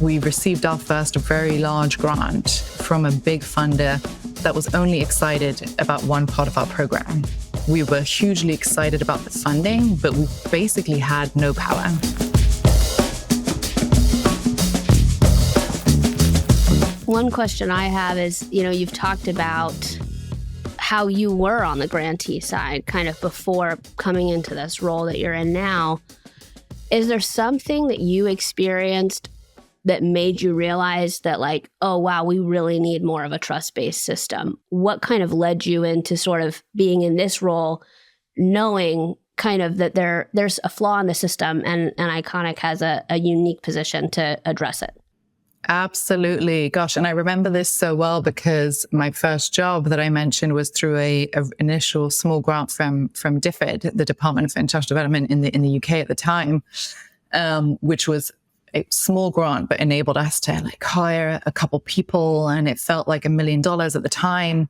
we received our first very large grant from a big funder that was only excited about one part of our program. We were hugely excited about the funding, but we basically had no power. One question I have is, you've talked about how you were on the grantee side kind of before coming into this role that you're in now. Is there something that you experienced that made you realize that oh, wow, we really need more of a trust-based system? What kind of led you into sort of being in this role, knowing kind of that there's a flaw in the system and Iconic has a unique position to address it? Absolutely. Gosh, and I remember this so well because my first job that I mentioned was through a initial small grant from DFID, the Department of International Development in the UK at the time, which was a small grant, but enabled us to hire a couple people, and it felt like $1 million at the time.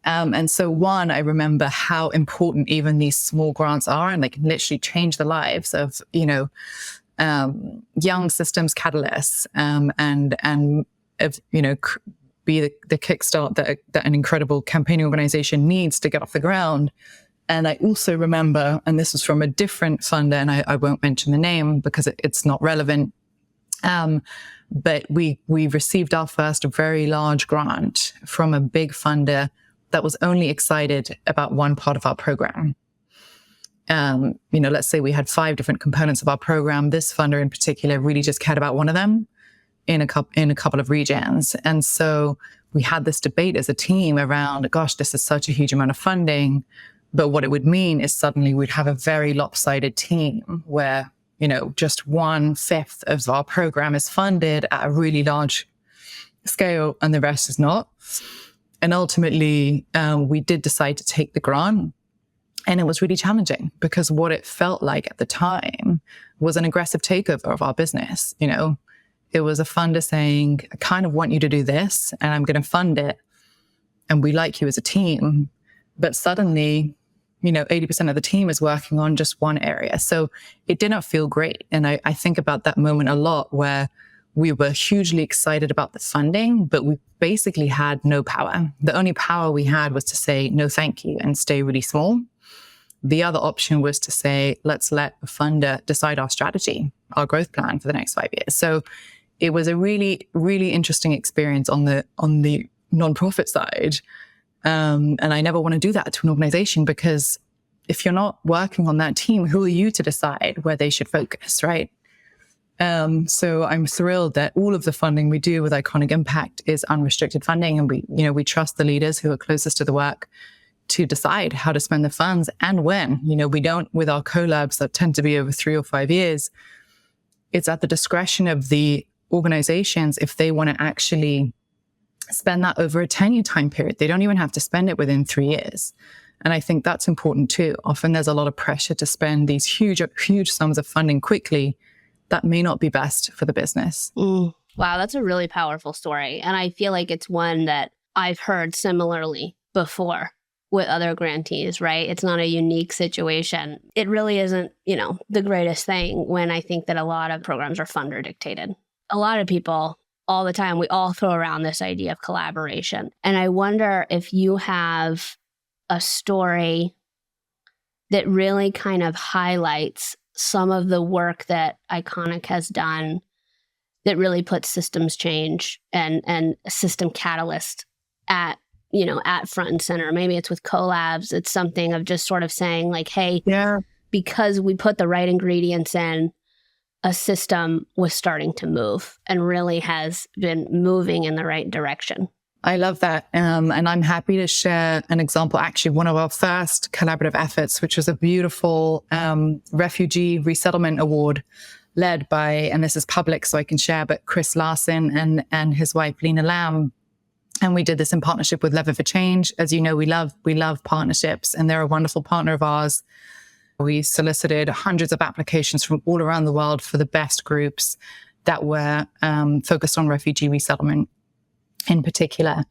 And so I remember how important even these small grants are, and they can literally change the lives of, young systems catalysts, and be the kickstart that an incredible campaigning organization needs to get off the ground. And I also remember, and this was from a different funder, and I won't mention the name because it's not relevant, but we received our first very large grant from a big funder that was only excited about one part of our program. Let's say we had 5 different components of our program. This funder in particular really just cared about one of them in a couple of regions. And so we had this debate as a team around, gosh, this is such a huge amount of funding. But what it would mean is suddenly we'd have a very lopsided team where, just 1/5 of our program is funded at a really large scale and the rest is not. And ultimately, we did decide to take the grant. And it was really challenging because what it felt like at the time was an aggressive takeover of our business. It was a funder saying, I kind of want you to do this and I'm going to fund it. And we like you as a team. But suddenly, 80% of the team is working on just one area. So it did not feel great. And I think about that moment a lot where we were hugely excited about the funding, but we basically had no power. The only power we had was to say, no, thank you, and stay really small. The other option was to say, let's let the funder decide our strategy, our growth plan for the next 5 years. So it was a really, really interesting experience on the nonprofit side. And I never want to do that to an organization because if you're not working on that team, who are you to decide where they should focus, right? So I'm thrilled that all of the funding we do with Iconic Impact is unrestricted funding. And we trust the leaders who are closest to the work to decide how to spend the funds and when. We don't, with our collabs that tend to be over 3 or 5 years, it's at the discretion of the organizations if they want to actually spend that over a 10-year time period. They don't even have to spend it within 3 years. And I think that's important too. Often there's a lot of pressure to spend these huge sums of funding quickly. That may not be best for the business. Wow, that's a really powerful story. And I feel like it's one that I've heard similarly before with other grantees, right? It's not a unique situation. It really isn't, the greatest thing when I think that a lot of programs are funder dictated. A lot of people all the time, we all throw around this idea of collaboration. And I wonder if you have a story that really kind of highlights some of the work that Iconic has done that really puts systems change and system catalyst at front and center. Maybe it's with collabs. It's something of just sort of saying hey, because we put the right ingredients in, a system was starting to move and really has been moving in the right direction. I love that. And I'm happy to share an example, actually, one of our first collaborative efforts, which was a beautiful refugee resettlement award led by, and this is public so I can share, but Chris Larson and his wife, Lena Lamb. And we did this in partnership with Lever for Change. As you know, we love partnerships, and they're a wonderful partner of ours. We solicited hundreds of applications from all around the world for the best groups that were focused on refugee resettlement in particular.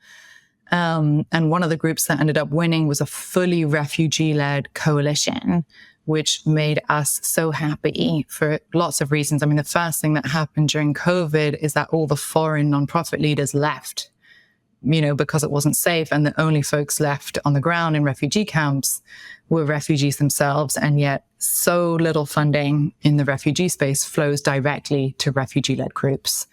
And one of the groups that ended up winning was a fully refugee-led coalition which made us so happy for lots of reasons. I mean, the first thing that happened during COVID is that all the foreign nonprofit leaders left, because it wasn't safe. And the only folks left on the ground in refugee camps were refugees themselves. And yet so little funding in the refugee space flows directly to refugee-led groups.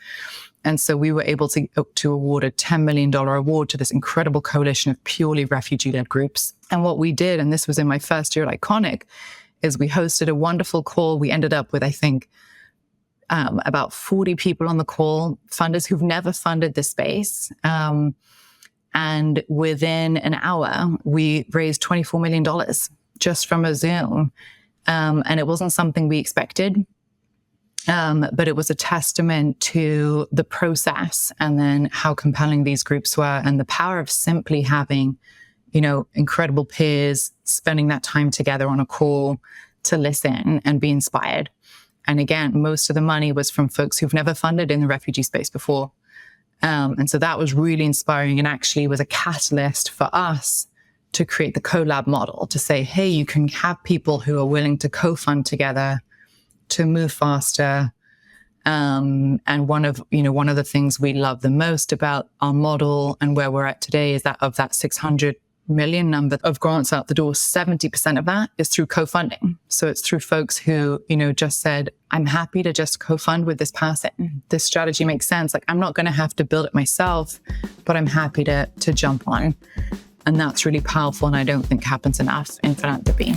And so we were able to award a $10 million award to this incredible coalition of purely refugee-led groups. And what we did, and this was in my first year at Iconic, is we hosted a wonderful call. We ended up with, I think, about 40 people on the call, funders who've never funded this space. And within an hour, we raised $24 million just from a Zoom. And it wasn't something we expected. But it was a testament to the process and then how compelling these groups were and the power of simply having, incredible peers spending that time together on a call to listen and be inspired. And again, most of the money was from folks who've never funded in the refugee space before. And so that was really inspiring and actually was a catalyst for us to create the collab model to say, hey, you can have people who are willing to co-fund together to move faster. And one of the things we love the most about our model and where we're at today is that of that 600 million number of grants out the door, 70% of that is through co-funding. So it's through folks who, just said, I'm happy to just co-fund with this person. This strategy makes sense. Like, I'm not going to have to build it myself, but I'm happy to jump on. And that's really powerful. And I don't think happens enough in philanthropy.